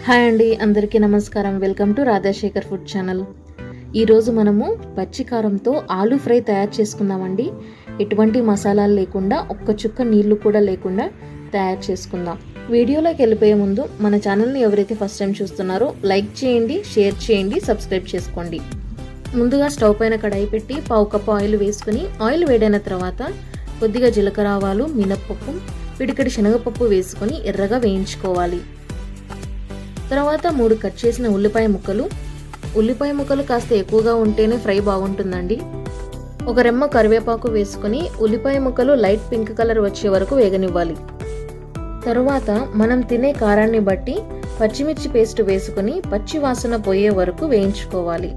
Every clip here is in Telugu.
హాయ్ అండి, అందరికీ నమస్కారం. Welcome to Radhasekhar food channel. ఈరోజు మనము పచ్చి కారంతో ఆలూ ఫ్రై తయారు చేసుకుందామండి. ఎటువంటి మసాలాలు లేకుండా, ఒక్క చుక్క నీళ్లు కూడా లేకుండా తయారు చేసుకుందాం. వీడియోలోకి వెళ్ళిపోయే ముందు మన ఛానల్ని ఎవరైతే ఫస్ట్ టైం చూస్తున్నారో లైక్ చేయండి, షేర్ చేయండి, సబ్స్క్రైబ్ చేసుకోండి. ముందుగా స్టవ్ పైన కడాయి పెట్టి 1/2 కప్పు ఆయిల్ వేసుకుని, ఆయిల్ వేడైన తర్వాత కొద్దిగా జీలకర్ర ఆవాలు, మినప్పప్పు, పిడికెడు శనగపప్పు వేసుకొని ఎర్రగా వేయించుకోవాలి. తర్వాత 3 కట్ చేసిన ఉల్లిపాయ ముక్కలు కాస్త ఎక్కువగా ఉంటేనే ఫ్రై బాగుంటుందండి. ఒక రెమ్మ కరివేపాకు వేసుకొని ఉల్లిపాయ ముక్కలు లైట్ పింక్ కలర్ వచ్చే వరకు వేగనివ్వాలి. తర్వాత మనం తినే కారాన్ని బట్టి పచ్చిమిర్చి పేస్ట్ వేసుకొని పచ్చి వాసన పోయే వరకు వేయించుకోవాలి.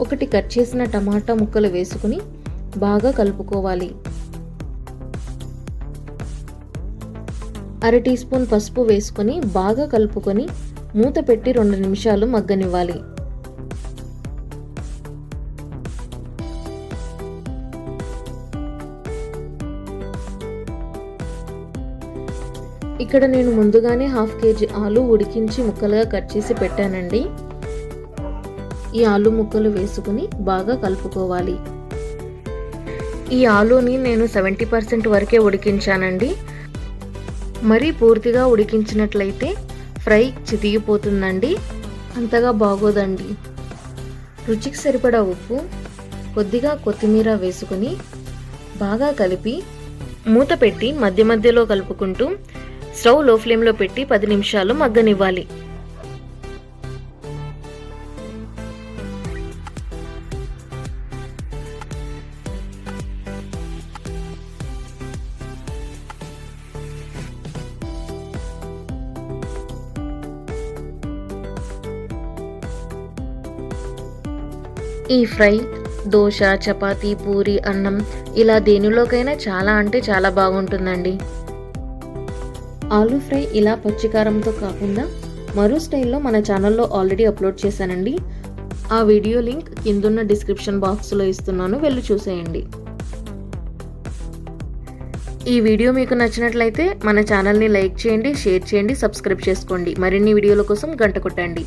1 కట్ చేసిన టమాటా ముక్కలు వేసుకుని బాగా కలుపుకోవాలి. 1/2 టీ స్పూన్ పసుపు వేసుకొని బాగా కలుపుకొని మూత పెట్టి 2 నిమిషాలు మగ్గనివ్వాలి. ఇక్కడ నేను ముందుగానే 1/2 కేజీ ఆలు ఉడికించి ముక్కలుగా కట్ చేసి పెట్టానండి. ఈ ఆలు ముక్కలు వేసుకుని బాగా కలుపుకోవాలి. ఈ ఆలూని నేను 70% వరకే ఉడికించానండి. మరీ పూర్తిగా ఉడికించినట్లయితే ఫ్రై చితికిపోతుందండి, అంతగా బాగోదండి. రుచికి సరిపడా ఉప్పు, కొద్దిగా కొత్తిమీర వేసుకుని బాగా కలిపి మూత పెట్టి మధ్య మధ్యలో కలుపుకుంటూ స్టవ్ లో ఫ్లేమ్లో పెట్టి 10 నిమిషాలు మగ్గనివ్వాలి. ఈ ఫ్రై దోశ, చపాతీ, పూరి, అన్నం ఇలా దేనిలోకైనా చాలా అంటే చాలా బాగుంటుందండి. ఆలూ ఫ్రై ఇలా పచ్చికారంతో కాకుండా మరో స్టైల్లో మన ఛానల్లో ఆల్రెడీ అప్లోడ్ చేశానండి. ఆ వీడియో లింక్ కిందున్న డిస్క్రిప్షన్ బాక్స్లో ఇస్తున్నాను, వెళ్ళి చూసేయండి. ఈ వీడియో మీకు నచ్చినట్లయితే మన ఛానల్ని లైక్ చేయండి, షేర్ చేయండి, సబ్స్క్రైబ్ చేసుకోండి. మరిన్ని వీడియోల కోసం గంట కొట్టండి.